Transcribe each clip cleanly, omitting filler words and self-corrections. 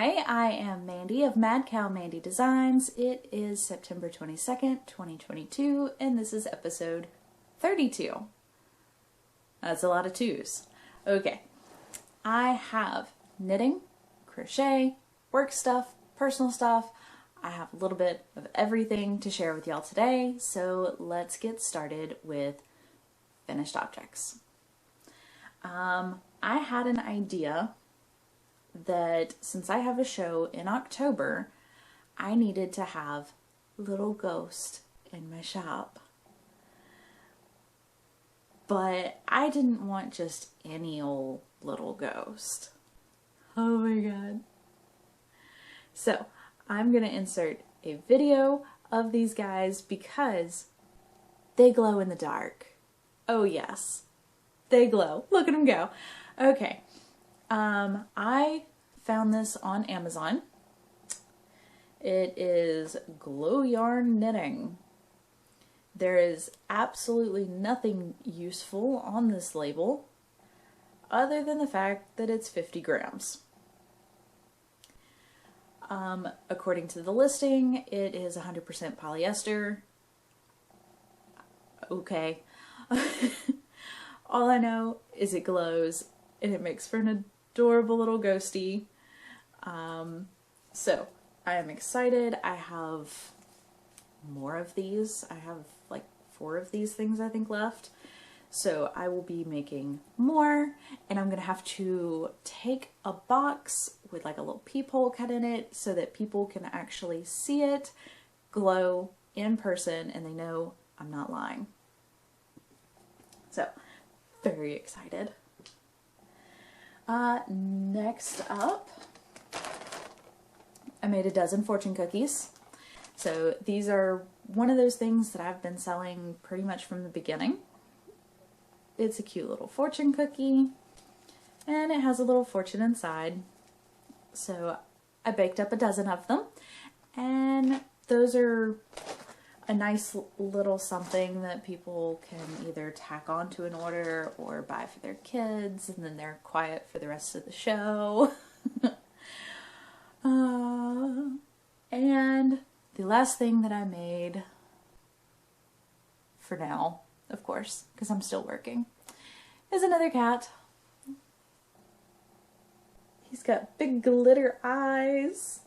Hi, I am Mandy of Mad Cow Mandy Designs. It is September 22nd, 2022, and this is episode 32. That's a lot of twos. Okay, I have knitting, crochet, work stuff, personal stuff. I have a little bit of everything to share with y'all today, so let's get started with finished objects. I had an idea that since I have a show in October, I needed to have little ghost in my shop. But I didn't want just any old little ghost. Oh my god. So I'm going to insert a video of these guys because they glow in the dark. Oh yes, they glow. Look at them go. Okay. I found this on Amazon. It is Glow Yarn Knitting. There is absolutely nothing useful on this label other than the fact that it's 50 grams. According to the listing, it is 100% polyester. Okay. All I know is it glows and it makes for an adorable little ghosty. So I am excited. I have more of these. I have like 4 of these things I think left. So I will be making more, and I'm gonna have to take a box with like a little peephole cut in it so that people can actually see it glow in person and they know I'm not lying. So very excited. Next up, I made a dozen fortune cookies. So these are one of those things that I've been selling pretty much from the beginning. It's a cute little fortune cookie, and it has a little fortune inside. So I baked up a dozen of them, and those are a nice little something that people can either tack onto an order or buy for their kids, and then they're quiet for the rest of the show. And the last thing that I made, for now, of course, because I'm still working, is another cat. He's got big glitter eyes.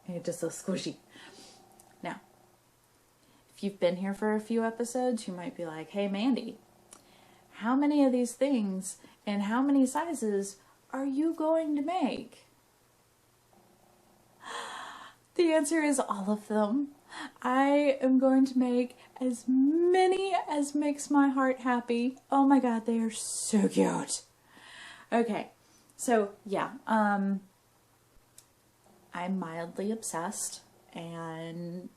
And he's just so squishy. Now, if you've been here for a few episodes, you might be like, hey Mandy, how many of these things and how many sizes are you going to make? The answer is all of them. I am going to make as many as makes my heart happy. Oh my god, they are so cute. Okay, so yeah, I'm mildly obsessed and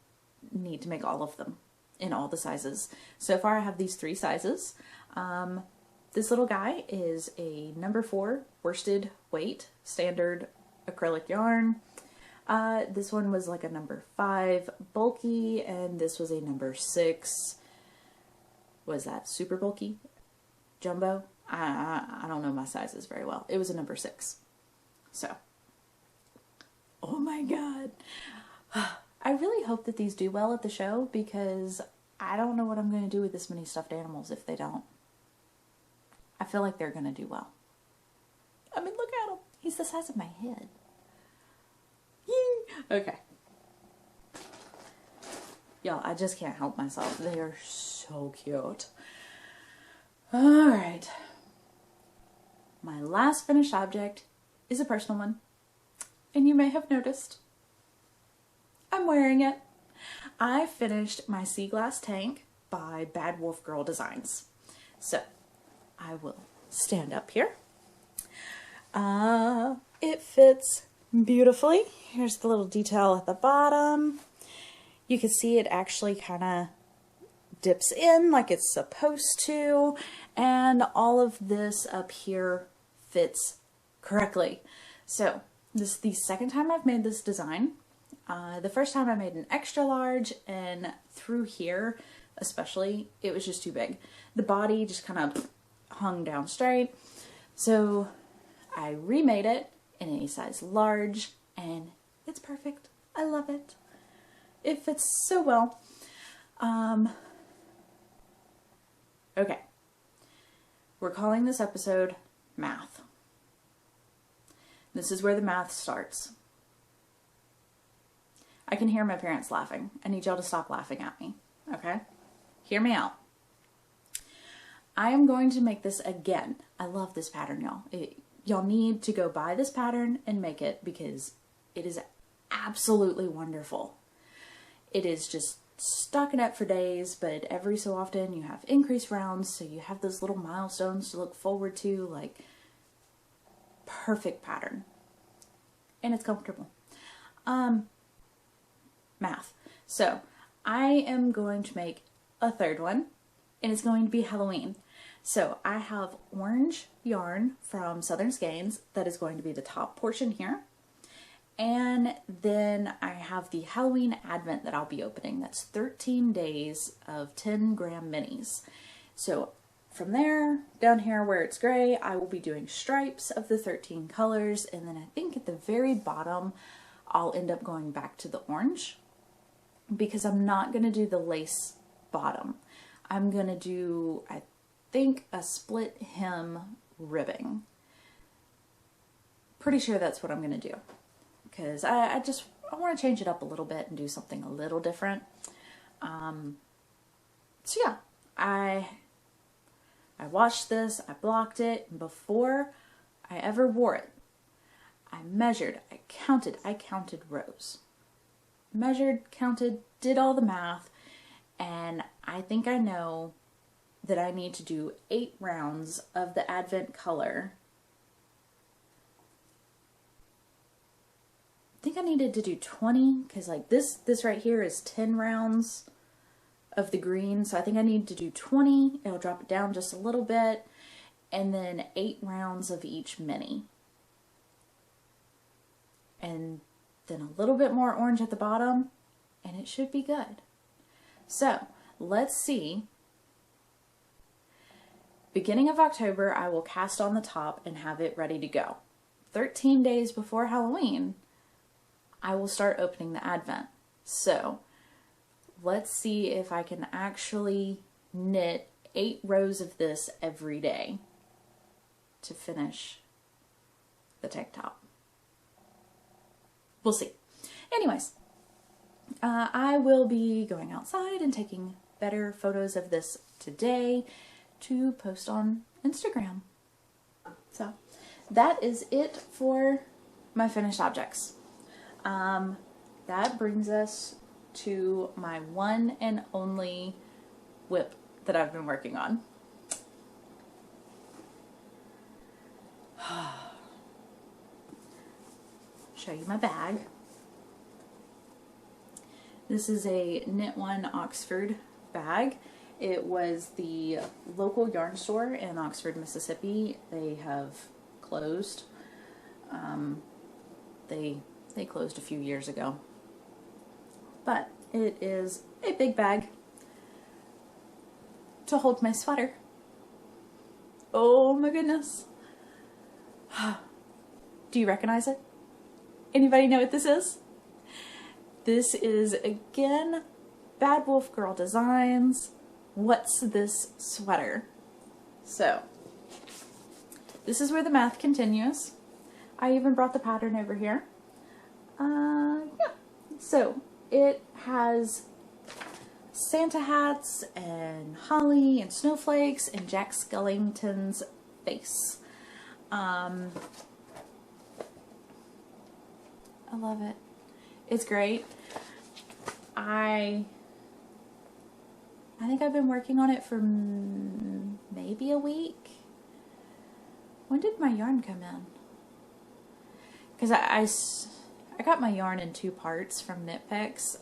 need to make all of them in all the sizes. So far I have these 3 sizes. This little guy is a number 4 worsted weight standard acrylic yarn. This one was like a number 5 bulky, and this was a number 6. Was that super bulky? Jumbo? I don't know my sizes very well. It was a number 6. So, oh my god. I really hope that these do well at the show, because I don't know what I'm going to do with this many stuffed animals if they don't. I feel like they're going to do well. I mean, look at him. He's the size of my head. Okay. Y'all, I just can't help myself. They are so cute. Alright. My last finished object is a personal one. And you may have noticed, I'm wearing it. I finished my sea glass tank by Bad Wolf Girl Designs. So, I will stand up here. It fits beautifully. Here's the little detail at the bottom. You can see it actually kind of dips in like it's supposed to, and all of this up here fits correctly. So this is the second time I've made this design. The first time I made an extra large, and through here especially it was just too big. The body just kind of hung down straight, so I remade it in any size large, and it's perfect. I love it. It fits so well. Okay. We're calling this episode Math. This is where the math starts. I can hear my parents laughing. I need y'all to stop laughing at me, okay? Hear me out. I am going to make this again. I love this pattern, y'all. Y'all need to go buy this pattern and make it because it is absolutely wonderful. It is just stocking up for days, but every so often you have increased rounds, so you have those little milestones to look forward to, like, perfect pattern. And it's comfortable. Math. So, I am going to make a third one, and it's going to be Halloween. So, I have orange yarn from Southern Skeins that is going to be the top portion here. And then I have the Halloween Advent that I'll be opening. That's 13 days of 10-gram minis. So from there, down here where it's gray, I will be doing stripes of the 13 colors. And then I think at the very bottom, I'll end up going back to the orange because I'm not going to do the lace bottom. I'm going to do, I think, a split hem ribbing. Pretty sure that's what I'm going to do. Because I want to change it up a little bit and do something a little different. So yeah, I washed this, I blocked it, and before I ever wore it, I measured, I counted rows. Measured, counted, did all the math, and I think I know that I need to do 8 rounds of the Advent color. I think I needed to do 20 because like this right here is 10 rounds of the green, so I think I need to do 20. It'll drop it down just a little bit, and then 8 rounds of each mini, and then a little bit more orange at the bottom, and it should be good. So let's see. Beginning of October, I will cast on the top and have it ready to go. 13 days before Halloween, I will start opening the Advent. So let's see if I can actually knit 8 rows of this every day to finish the tank top. We'll see. Anyways, I will be going outside and taking better photos of this today to post on Instagram. So that is it for my finished objects. That brings us to my one and only whip that I've been working on. Show you my bag. This is a Knit One Oxford bag. It was the local yarn store in Oxford, Mississippi. They have closed. They closed a few years ago. But it is a big bag to hold my sweater. Oh my goodness. Do you recognize it? Anybody know what this is? This is, again, Bad Wolf Girl Designs. What's this sweater? So, this is where the math continues. I even brought the pattern over here. Yeah. So, it has Santa hats and holly and snowflakes and Jack Skellington's face. I love it. It's great. I think I've been working on it for maybe a week. When did my yarn come in? Because I got my yarn in 2 parts from Knit Picks.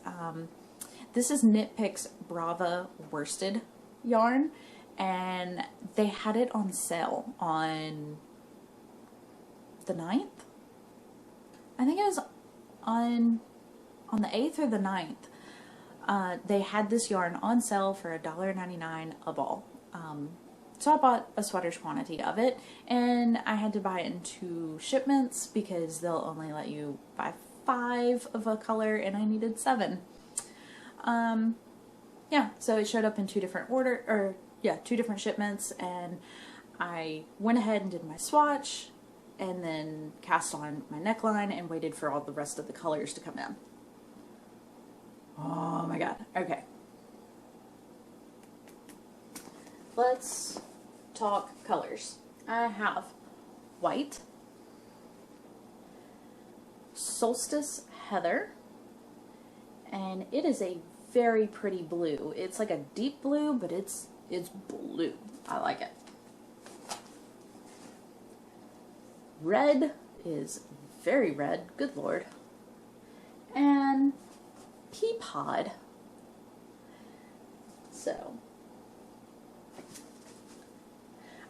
This is Knit Picks Brava worsted yarn, and they had it on sale on the 9th. I think it was on the 8th or the 9th. They had this yarn on sale for $1.99 a ball. So I bought a sweater's quantity of it, and I had to buy it in 2 shipments because they'll only let you buy 5 of a color, and I needed 7. Yeah, so it showed up in 2 different 2 different shipments, and I went ahead and did my swatch, and then cast on my neckline and waited for all the rest of the colors to come in. Oh my god. Okay. Let's talk colors. I have white, solstice heather, and it is a very pretty blue. It's like a deep blue, but it's blue. I like it. Red is very red, good lord. And pea pod. So,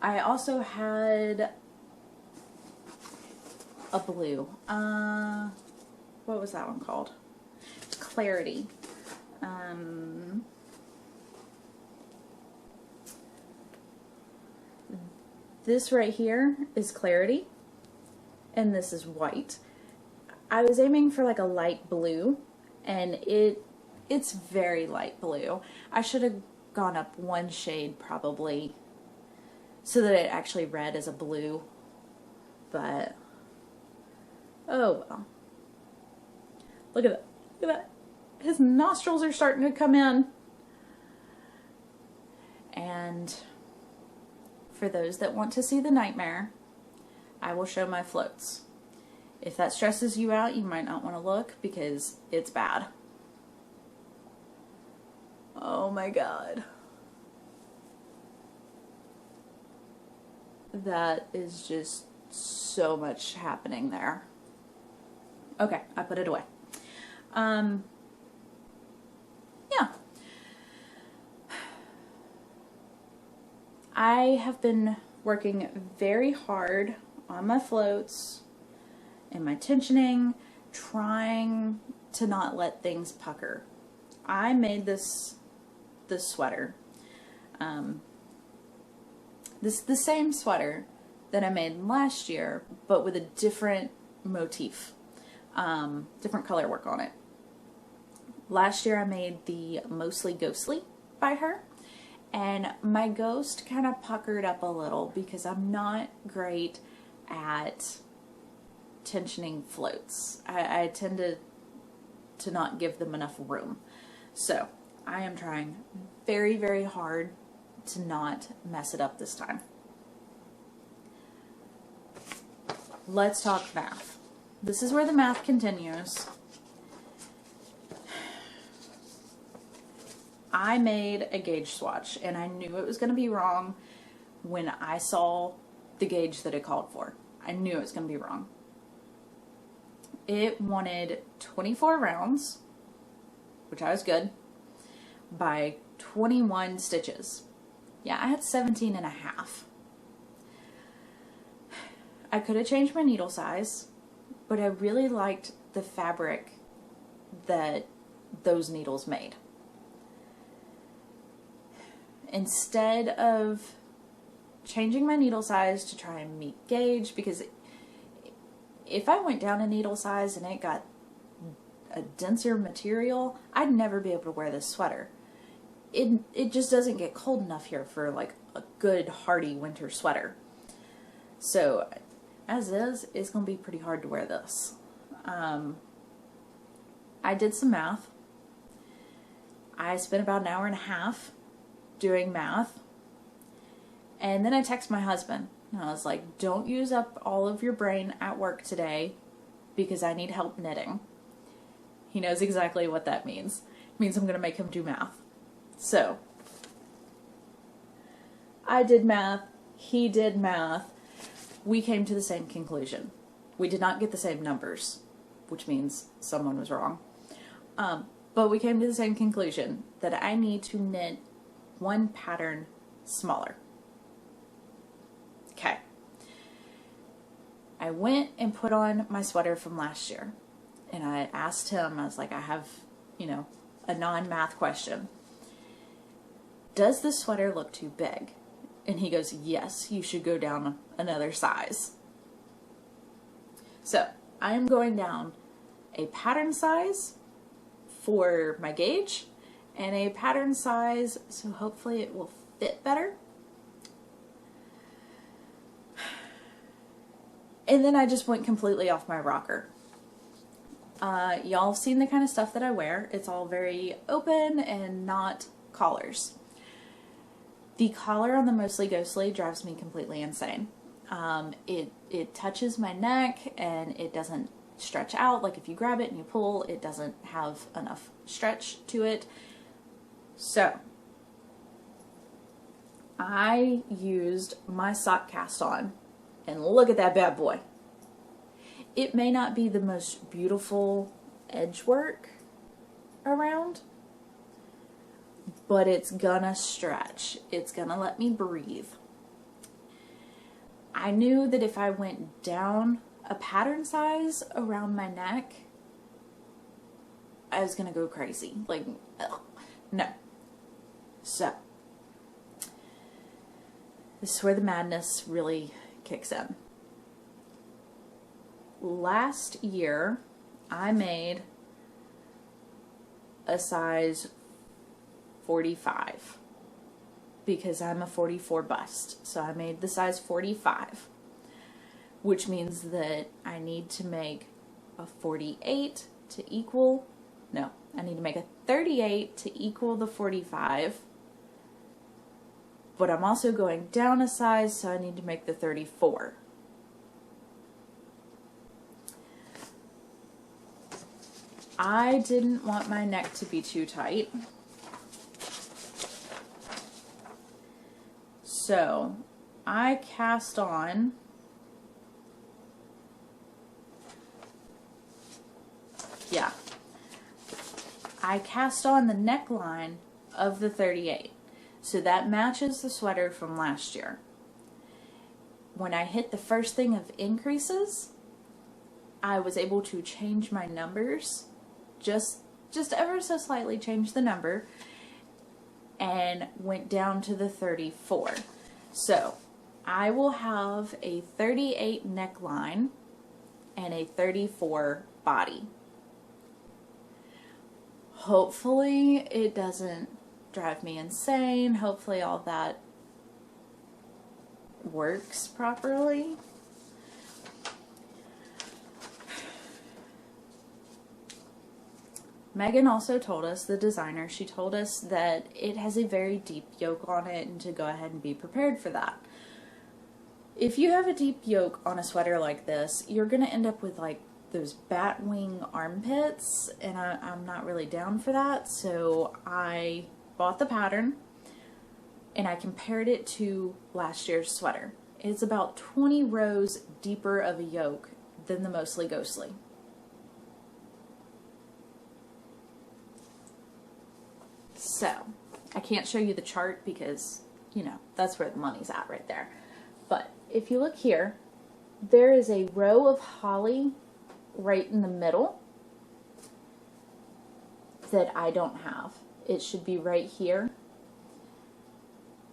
I also had a blue. What was that one called? Clarity. This right here is clarity, and this is white. I was aiming for like a light blue, and it's very light blue. I should have gone up 1 shade probably so that it actually read as a blue, but oh well. Look at that. Look at that. His nostrils are starting to come in. And for those that want to see the nightmare, I will show my floats. If that stresses you out, you might not want to look because it's bad. Oh my god. That is just so much happening there. Okay, I put it away. Yeah. I have been working very hard on my floats and my tensioning, trying to not let things pucker. I made this sweater. The same sweater that I made last year, but with a different motif, different color work on it. Last year I made the Mostly Ghostly by her, and my ghost kind of puckered up a little because I'm not great at tensioning floats. I tend to not give them enough room. So I am trying very, very hard to not mess it up this time. Let's talk math. This is where the math continues. I made a gauge swatch, and I knew it was going to be wrong when I saw the gauge that it called for. I knew it was going to be wrong. It wanted 24 rounds, which I was good, by 21 stitches. Yeah, I had 17 and a half. I could have changed my needle size, but I really liked the fabric that those needles made. Instead of changing my needle size to try and meet gauge, because if I went down a needle size and it got a denser material, I'd never be able to wear this sweater. It just doesn't get cold enough here for like a good hardy winter sweater. So as is, it's going to be pretty hard to wear this. I did some math. I spent about an hour and a half doing math, and then I texted my husband and I was like, don't use up all of your brain at work today because I need help knitting. He knows exactly what that means. It means I'm going to make him do math. So I did math, he did math, we came to the same conclusion. We did not get the same numbers, which means someone was wrong. But we came to the same conclusion that I need to knit one pattern smaller. Okay. I went and put on my sweater from last year, and I asked him, I was like, I have, a non-math question. Does this sweater look too big? And he goes, yes, you should go down another size. So I am going down a pattern size for my gauge and a pattern size so hopefully it will fit better. And then I just went completely off my rocker. Y'all have seen the kind of stuff that I wear. It's all very open and not collars. The collar on the Mostly Ghostly drives me completely insane. It touches my neck and it doesn't stretch out. Like if you grab it and you pull, it doesn't have enough stretch to it. So I used my sock cast on, and look at that bad boy. It may not be the most beautiful edge work around, but it's gonna stretch. It's gonna let me breathe. I knew that if I went down a pattern size around my neck, I was gonna go crazy. Like, ugh, no. So, this is where the madness really kicks in. Last year, I made a size 45 because I'm a 44 bust. So I made the size 45, which means that I need to make a 48 to equal, no, I need to make a 38 to equal the 45, but I'm also going down a size, so I need to make the 34. I didn't want my neck to be too tight, so I cast on I cast on the neckline of the 38, so that matches the sweater from last year. When I hit the first thing of increases, I was able to change my numbers, just ever so slightly change the number, and went down to the 34. So I will have a 38 neckline and a 34 body. Hopefully it doesn't drive me insane. Hopefully all that works properly. Megan also told us, the designer, she told us that it has a very deep yoke on it and to go ahead and be prepared for that. If you have a deep yoke on a sweater like this, you're going to end up with like those bat wing armpits, and I'm not really down for that. So I bought the pattern and I compared it to last year's sweater. It's about 20 rows deeper of a yoke than the Mostly Ghostly. So, I can't show you the chart because, you know, that's where the money's at right there. But if you look here, there is a row of holly right in the middle that I don't have. It should be right here.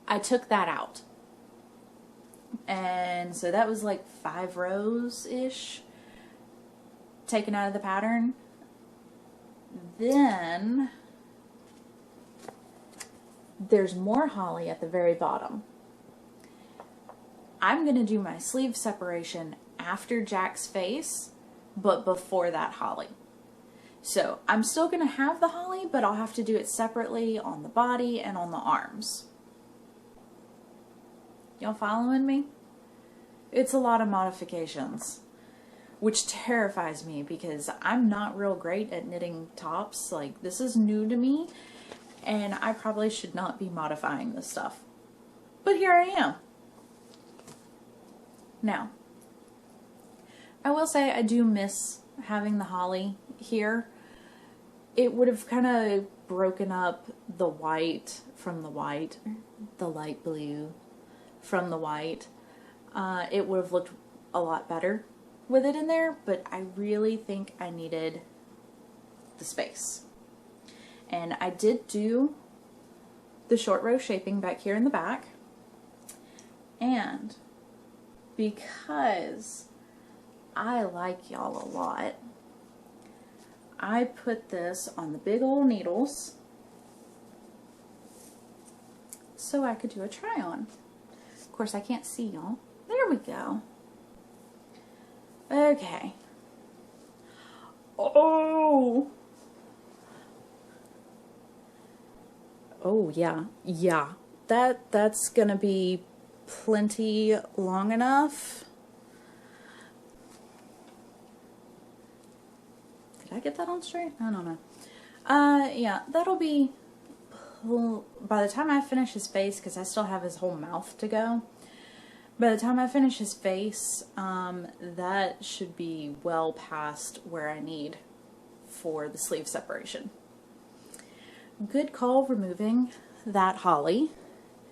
I took that out. And so that was like 5 rows-ish taken out of the pattern. Then there's more holly at the very bottom. I'm going to do my sleeve separation after Jack's face, but before that holly. So I'm still going to have the holly, but I'll have to do it separately on the body and on the arms. Y'all following me? It's a lot of modifications, which terrifies me because I'm not real great at knitting tops. Like, this is new to me, and I probably should not be modifying this stuff. But here I am. Now, I will say I do miss having the holly here. It would have kind of broken up the white from the white, the light blue from the white. It would have looked a lot better with it in there, but I really think I needed the space. And I did do the short row shaping back here in the back. And because I like y'all a lot, I put this on the big old needles so I could do a try on. Of course, I can't see y'all. There we go. Okay. Oh! Oh, yeah. Yeah. That's gonna be plenty long enough. Did I get that on straight? I don't know. Yeah, that'll be, by the time I finish his face, because I still have his whole mouth to go, by the time I finish his face, that should be well past where I need for the sleeve separation. Good call removing that holly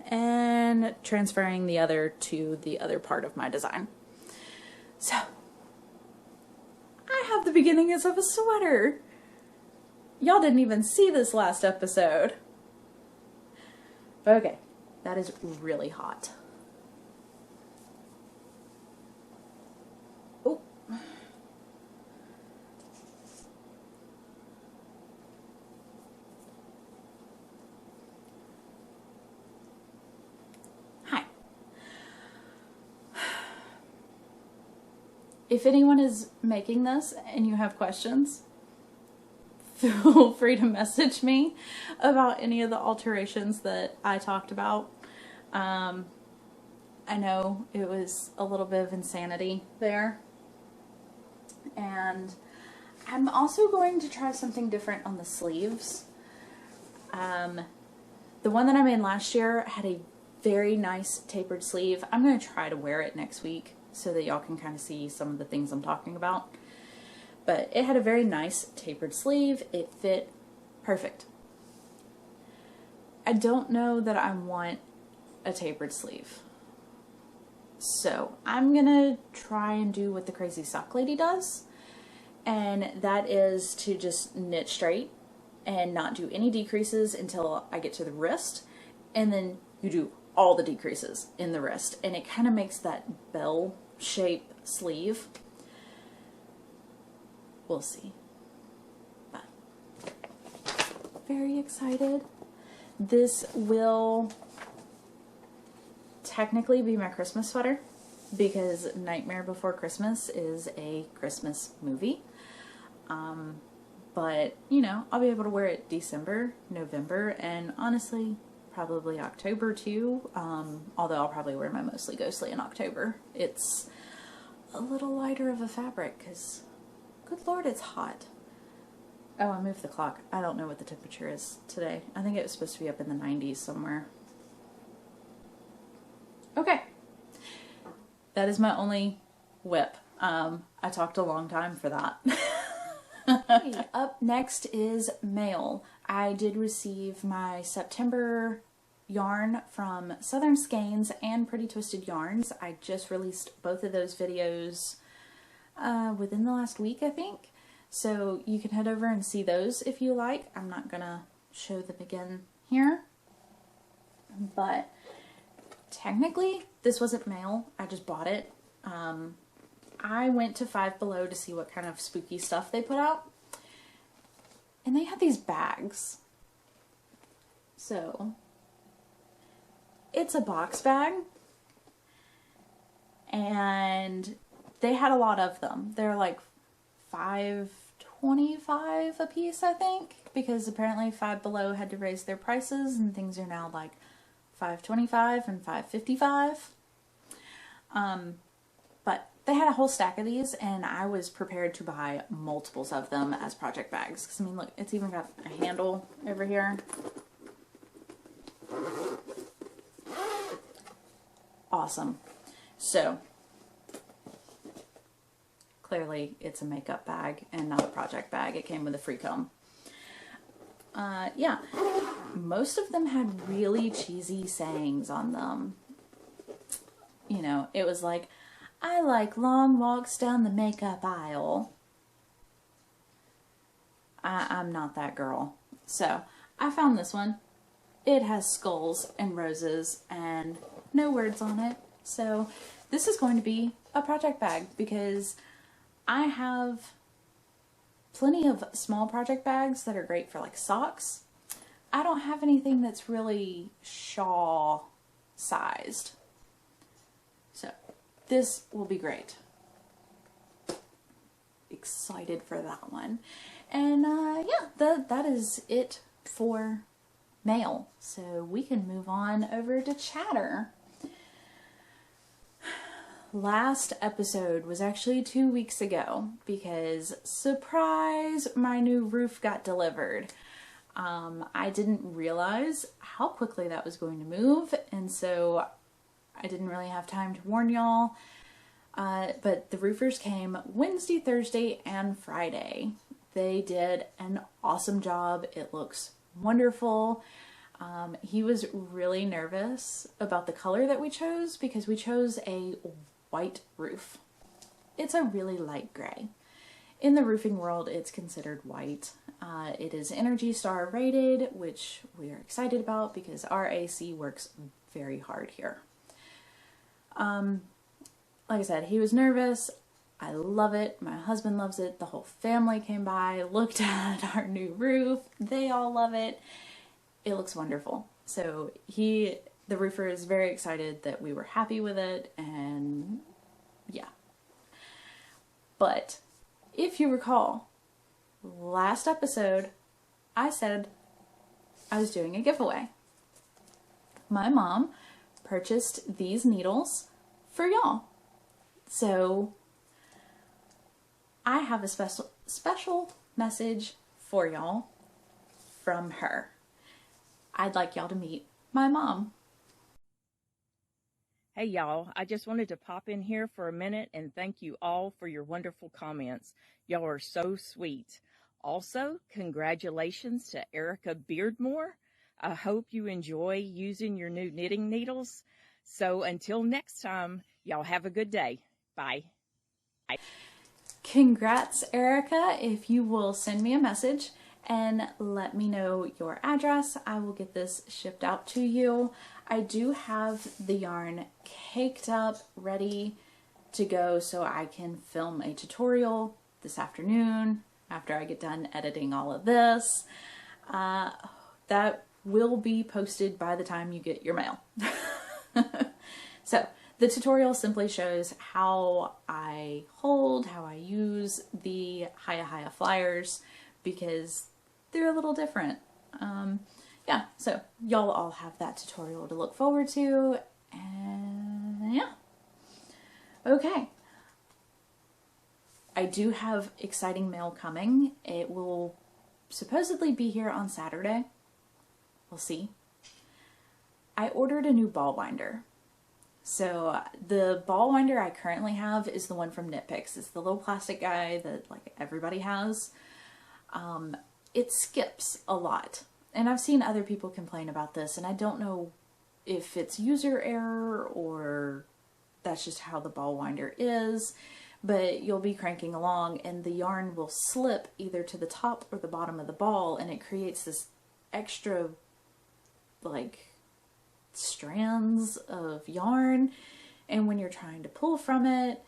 and transferring the other to the other part of my design. So, I have the beginnings of a sweater. Y'all didn't even see this last episode. Okay, that is really hot. Oh. Hi. If anyone is making this and you have questions, feel free to message me about any of the alterations that I talked about. I know it was a little bit of insanity there. And I'm also going to try something different on the sleeves. The one that I made last year had a very nice tapered sleeve. I'm going to try to wear it next week so that y'all can kind of see some of the things I'm talking about. But it had a very nice tapered sleeve. It fit perfect. I don't know that I want a tapered sleeve. So I'm gonna try and do what the crazy sock lady does. And that is to just knit straight and not do any decreases until I get to the wrist. And then you do all the decreases in the wrist. And it kind of makes that bell shape sleeve. We'll see. But very excited. This will technically be my Christmas sweater because Nightmare Before Christmas is a Christmas movie. But, you know, I'll be able to wear it December, November, and honestly, probably October too. Although I'll probably wear my Mostly Ghostly in October. It's a little lighter of a fabric because, good Lord, it's hot. Oh, I moved the clock. I don't know what the temperature is today. I think it was supposed to be up in the 90s somewhere. Okay. That is my only whip. I talked a long time for that. Okay, up next is mail. I did receive my September yarn from Southern Skeins and Pretty Twisted Yarns. I just released both of those videos within the last week, I think. So you can head over and see those if you like. I'm not gonna show them again here. But technically, this wasn't mail. I just bought it. I went to Five Below to see what kind of spooky stuff they put out. And they had these bags. So, it's a box bag. And they had a lot of them. They're like $5.25 a piece, I think. Because apparently Five Below had to raise their prices and things are now like $5.25 and $5.55. But they had a whole stack of these and I was prepared to buy multiples of them as project bags. Because I mean, look, it's even got a handle over here. Awesome. So, clearly it's a makeup bag and not a project bag. It came with a free comb. Yeah, most of them had really cheesy sayings on them. You know, it was like, I like long walks down the makeup aisle. I'm not that girl. So, I found this one. It has skulls and roses and no words on it. So this is going to be a project bag because I have plenty of small project bags that are great for like socks. I don't have anything that's really shawl sized. So this will be great. Excited for that one. And yeah, that is it for mail. So we can move on over to chatter. Last episode was actually 2 weeks ago because, surprise, my new roof got delivered. I didn't realize how quickly that was going to move, and so I didn't really have time to warn y'all. But the roofers came Wednesday, Thursday, and Friday. They did an awesome job. It looks wonderful. He was really nervous about the color that we chose because we chose a white roof. It's a really light gray. In the roofing world, it's considered white. It is Energy Star rated, which we are excited about because our AC works very hard here. Like I said, he was nervous. I love it. My husband loves it. The whole family came by, looked at our new roof. They all love it. It looks wonderful. So the roofer is very excited that we were happy with it, and yeah. But if you recall, last episode, I said I was doing a giveaway. My mom purchased these needles for y'all. So I have a special message for y'all from her. I'd like y'all to meet my mom. Hey y'all, I just wanted to pop in here for a minute and thank you all for your wonderful comments. Y'all are so sweet. Also, congratulations to Erica Beardmore. I hope you enjoy using your new knitting needles. So until next time, y'all have a good day. Bye. Congrats, Erica. If you will send me a message and let me know your address, I will get this shipped out to you. I do have the yarn caked up, ready to go, so I can film a tutorial this afternoon after I get done editing all of this. That will be posted by the time you get your mail. So the tutorial simply shows how I hold, how I use the Hiya flyers, because they're a little different. Yeah, so y'all all have that tutorial to look forward to, and yeah. Okay. I do have exciting mail coming. It will supposedly be here on Saturday. We'll see. I ordered a new ball winder. So the ball winder I currently have is the one from Knit Picks. It's the little plastic guy that like everybody has. It skips a lot. And I've seen other people complain about this, and I don't know if it's user error or that's just how the ball winder is, but you'll be cranking along and the yarn will slip either to the top or the bottom of the ball, and it creates this extra like strands of yarn, and when you're trying to pull from it,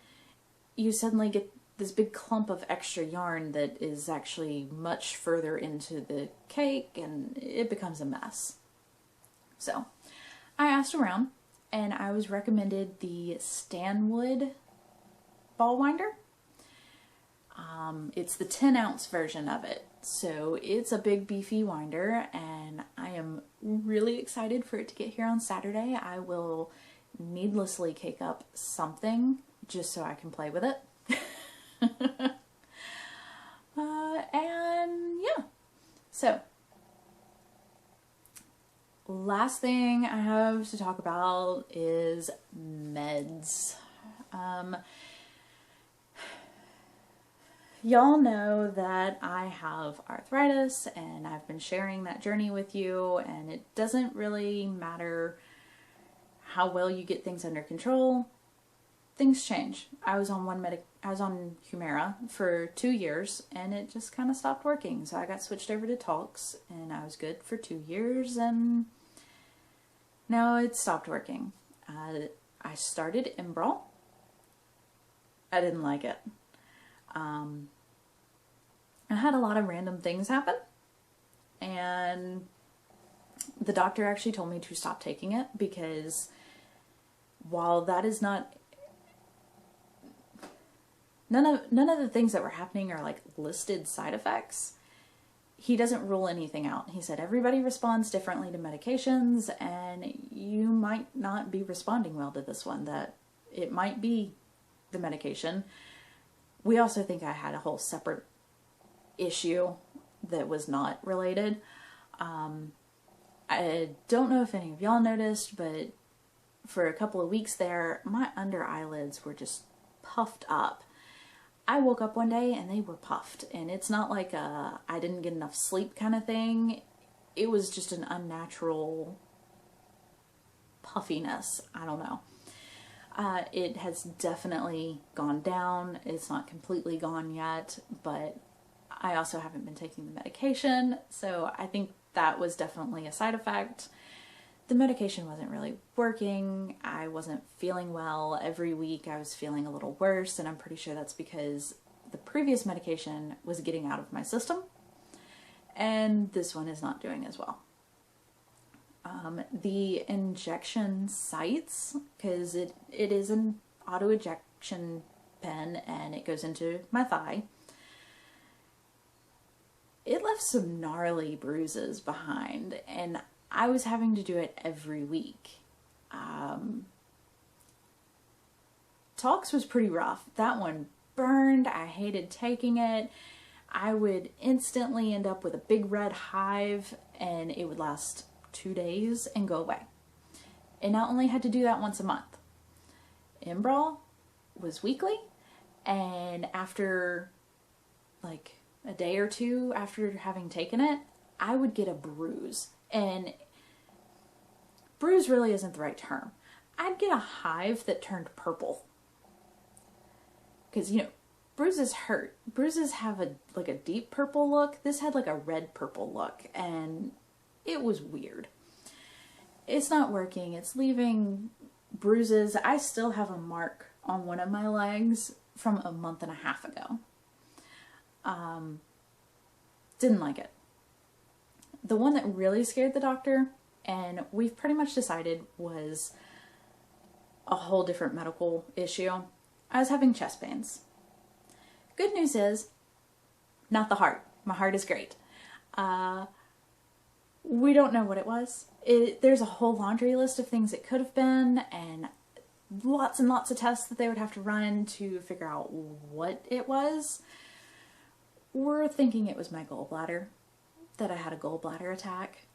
you suddenly get this big clump of extra yarn that is actually much further into the cake, and it becomes a mess. So I asked around and I was recommended the Stanwood ball winder. It's the 10-ounce version of it. So it's a big beefy winder, and I am really excited for it to get here on Saturday. I will needlessly cake up something just so I can play with it. And yeah, so last thing I have to talk about is meds. Y'all know that I have arthritis, and I've been sharing that journey with you, and it doesn't really matter how well you get things under control. Things change. I was on Humira for 2 years, and it just kind of stopped working. So I got switched over to Talks, and I was good for 2 years, and now it stopped working. I started Imbrol. I didn't like it. I had a lot of random things happen, and the doctor actually told me to stop taking it because while that is not, none of the things that were happening are like listed side effects, he doesn't rule anything out. He said everybody responds differently to medications, and you might not be responding well to this one, that it might be the medication. We also think I had a whole separate issue that was not related. I don't know if any of y'all noticed, but for a couple of weeks there, my under eyelids were just puffed up. I woke up one day and they were puffed, and it's not like a I didn't get enough sleep kind of thing. It was just an unnatural puffiness. I don't know. It has definitely gone down. It's not completely gone yet, but I also haven't been taking the medication, so I think that was definitely a side effect. The medication wasn't really working. I wasn't feeling well. Every week I was feeling a little worse, and I'm pretty sure that's because the previous medication was getting out of my system, and this one is not doing as well. The injection sites, because it is an auto-ejection pen and it goes into my thigh, it left some gnarly bruises behind, and I was having to do it every week. Tox was pretty rough. That one burned. I hated taking it. I would instantly end up with a big red hive, and it would last 2 days and go away. And I only had to do that once a month. Imbrol was weekly, and after like a day or two after having taken it, I would get a bruise. And bruise really isn't the right term. I'd get a hive that turned purple. Because, you know, bruises hurt. Bruises have a deep purple look. This had like a red purple look, and it was weird. It's not working. It's leaving bruises. I still have a mark on one of my legs from a month and a half ago. Didn't like it. The one that really scared the doctor, and we've pretty much decided was a whole different medical issue. I was having chest pains. Good news is, not the heart. My heart is great. We don't know what it was. There's a whole laundry list of things it could have been, and lots of tests that they would have to run to figure out what it was. We're thinking it was my gallbladder, that I had a gallbladder attack.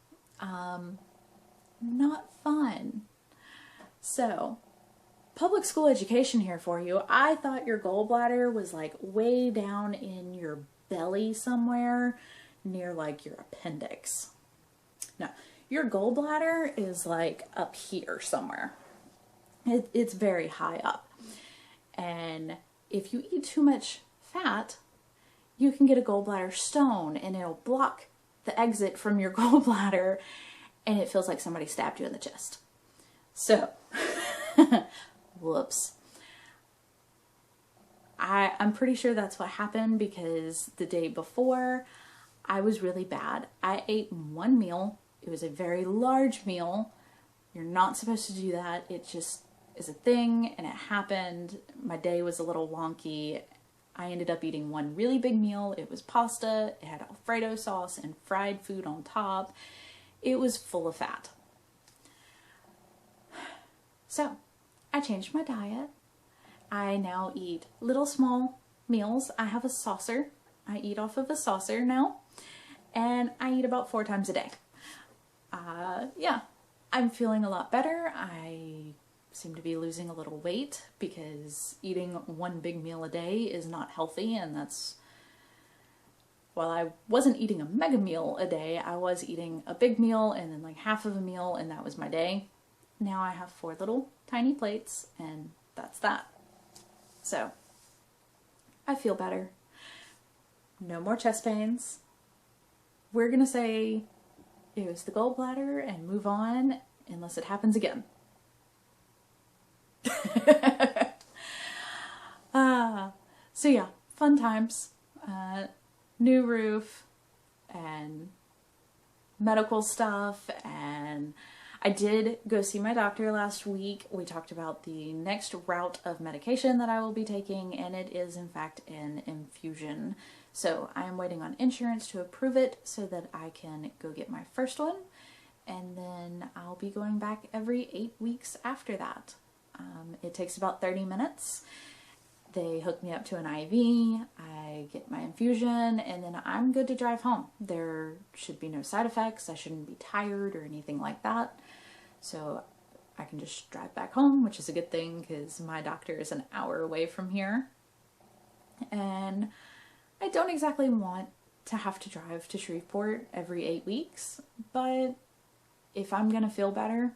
Not fun. So, public school education here for you. I thought your gallbladder was like way down in your belly somewhere, near like your appendix. No, your gallbladder is like up here somewhere. It's very high up. And if you eat too much fat, you can get a gallbladder stone, and it'll block the exit from your gallbladder, and it feels like somebody stabbed you in the chest. So, whoops. I'm pretty sure that's what happened, because the day before, I was really bad. I ate one meal. It was a very large meal. You're not supposed to do that. It just is a thing, and it happened. My day was a little wonky. I ended up eating one really big meal. It was pasta. It had Alfredo sauce and fried food on top. It was full of fat. So, I changed my diet. I now eat little small meals. I have a saucer. I eat off of a saucer now. And I eat about 4 times a day. Yeah, I'm feeling a lot better. I seem to be losing a little weight, because eating one big meal a day is not healthy, and that's, well, I wasn't eating a mega meal a day. I was eating a big meal and then like half of a meal, and that was my day. Now I have 4 little tiny plates, and that's that. So, I feel better. No more chest pains. We're gonna say it was the gallbladder and move on, unless it happens again. So yeah, fun times. New roof and medical stuff, and I did go see my doctor last week. We talked about the next route of medication that I will be taking, and it is in fact an infusion. So I am waiting on insurance to approve it so that I can go get my first one, and then I'll be going back every 8 weeks after that. It takes about 30 minutes. They hook me up to an IV, I get my infusion, and then I'm good to drive home. There should be no side effects, I shouldn't be tired or anything like that. So I can just drive back home, which is a good thing because my doctor is an hour away from here. And I don't exactly want to have to drive to Shreveport every 8 weeks, but if I'm gonna feel better,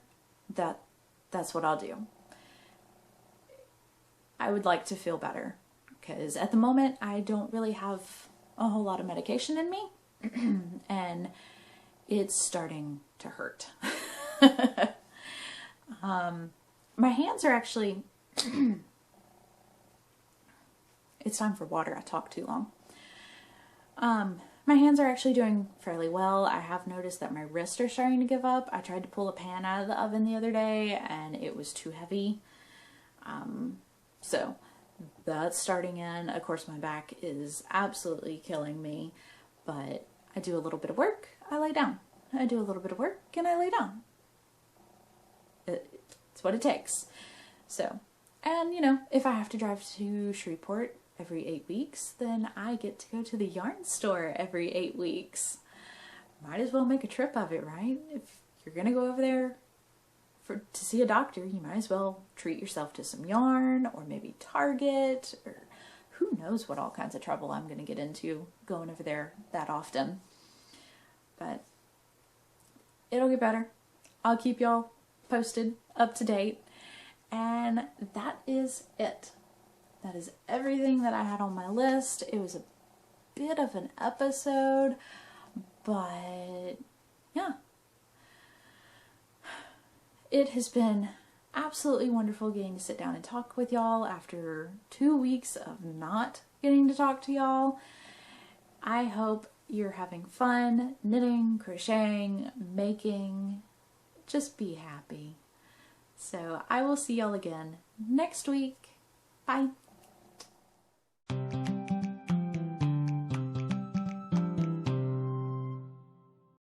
that's what I'll do. I would like to feel better because at the moment I don't really have a whole lot of medication in me and it's starting to hurt. My hands are actually, it's time for water, I talked too long. My hands are actually doing fairly well. I have noticed that my wrists are starting to give up. I tried to pull a pan out of the oven the other day and it was too heavy. So that's starting in. Of course, my back is absolutely killing me, but I do a little bit of work, I lay down. I do a little bit of work and I lay down. It's what it takes. So, and you know, if I have to drive to Shreveport every 8 weeks, then I get to go to the yarn store every 8 weeks. Might as well make a trip of it, right? If you're gonna go over there to see a doctor, you might as well treat yourself to some yarn, or maybe Target, or who knows what all kinds of trouble I'm going to get into going over there that often. But it'll get better. I'll keep y'all posted, up to date, and that is it. That is everything that I had on my list. It was a bit of an episode, but yeah. It has been absolutely wonderful getting to sit down and talk with y'all after 2 weeks of not getting to talk to y'all. I hope you're having fun knitting, crocheting, making. Just be happy. So I will see y'all again next week. Bye.